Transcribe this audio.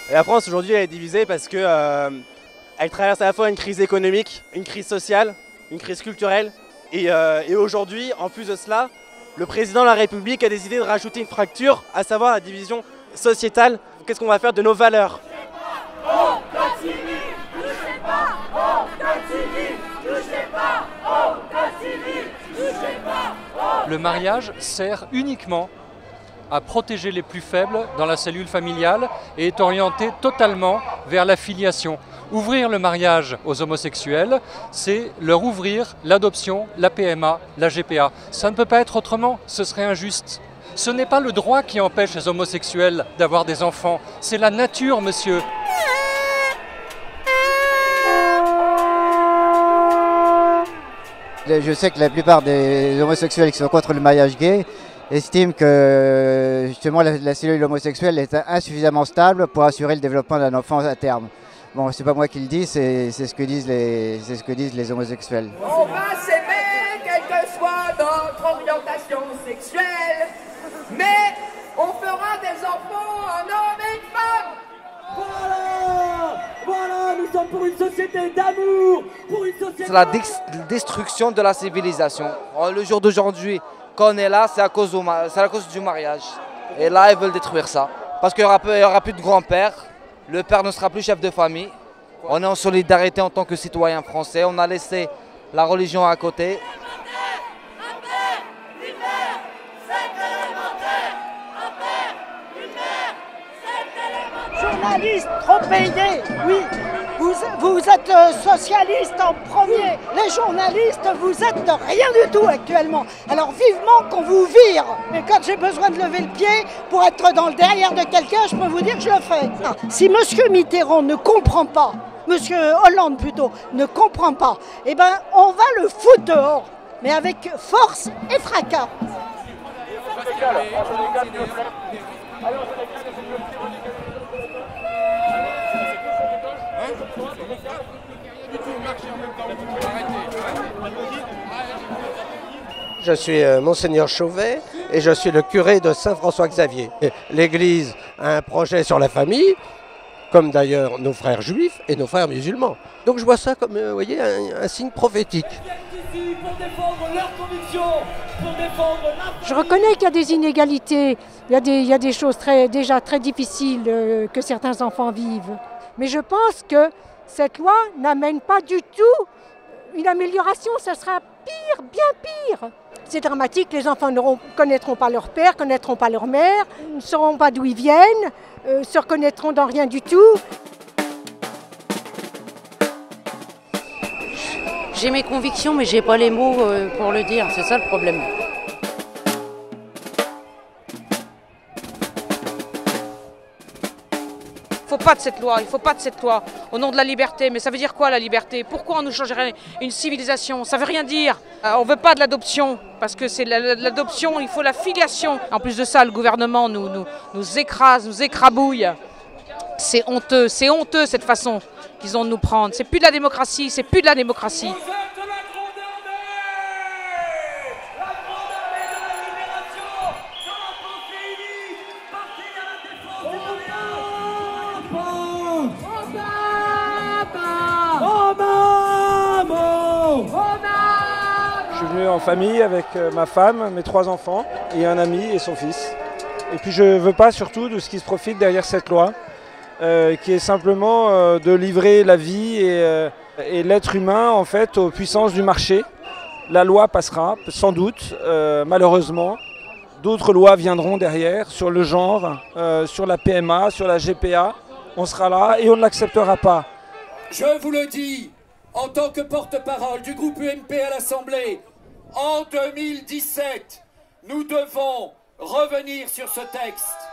Et la France aujourd'hui elle est divisée parce que elle traverse à la fois une crise économique, une crise sociale, une crise culturelle. Et aujourd'hui, en plus de cela, le président de la République a décidé de rajouter une fracture, à savoir la division sociétale. Qu'est-ce qu'on va faire de nos valeurs? Le mariage sert uniquement à protéger les plus faibles dans la cellule familiale et est orienté totalement vers la filiation. Ouvrir le mariage aux homosexuels, c'est leur ouvrir l'adoption, la PMA, la GPA. Ça ne peut pas être autrement, ce serait injuste. Ce n'est pas le droit qui empêche les homosexuels d'avoir des enfants, c'est la nature, monsieur. Je sais que la plupart des homosexuels qui sont contre le mariage gay estiment que justement la cellule homosexuelle est insuffisamment stable pour assurer le développement d'un enfant à terme. Bon, c'est pas moi qui le dis, c'est ce que disent les homosexuels. On va s'aimer quelle que soit notre orientation sexuelle, mais on fera des enfants un homme et une femme. Voilà, nous sommes pour une société d'amour, pour une société... C'est la destruction de la civilisation. Le jour d'aujourd'hui, quand on est là, c'est à cause du mariage. Et là, ils veulent détruire ça. Parce qu'il n'y aura plus de grand-père, le père ne sera plus chef de famille. On est en solidarité en tant que citoyen français, on a laissé la religion à côté. Journalistes trop payés, oui. Vous êtes socialistes en premier. Les journalistes, vous êtes rien du tout actuellement. Alors vivement qu'on vous vire. Mais quand j'ai besoin de lever le pied pour être dans le derrière de quelqu'un, je peux vous dire que je le fais. Si monsieur Mitterrand ne comprend pas, monsieur Hollande plutôt, ne comprend pas, eh ben on va le foutre dehors. Mais avec force et fracas. Je suis Monseigneur Chauvet et je suis le curé de Saint-François-Xavier. L'église a un projet sur la famille, comme d'ailleurs nos frères juifs et nos frères musulmans. Donc je vois ça comme vous voyez, un signe prophétique. Je reconnais qu'il y a des inégalités, il y a des choses déjà très difficiles que certains enfants vivent. Mais je pense que cette loi n'amène pas du tout une amélioration, ça sera pire, bien pire. C'est dramatique, les enfants ne connaîtront pas leur père, connaîtront pas leur mère, ne sauront pas d'où ils viennent, se reconnaîtront dans rien du tout. J'ai mes convictions, mais j'ai pas les mots pour le dire, c'est ça le problème. Il ne faut pas de cette loi au nom de la liberté. Mais ça veut dire quoi la liberté? Pourquoi on nous changerait une civilisation? Ça veut rien dire. On ne veut pas de l'adoption parce que c'est l'adoption, il faut la filiation. En plus de ça, le gouvernement nous écrase, nous écrabouille. C'est honteux cette façon qu'ils ont de nous prendre. C'est plus de la démocratie, c'est plus de la démocratie. Je suis venu en famille avec ma femme, mes 3 enfants et un ami et son fils. Et puis je ne veux pas surtout de ce qui se profite derrière cette loi, qui est simplement de livrer la vie et l'être humain en fait aux puissances du marché. La loi passera, sans doute, malheureusement. D'autres lois viendront derrière sur le genre, sur la PMA, sur la GPA. On sera là et on ne l'acceptera pas. Je vous le dis, en tant que porte-parole du groupe UMP à l'Assemblée, en 2017, nous devons revenir sur ce texte.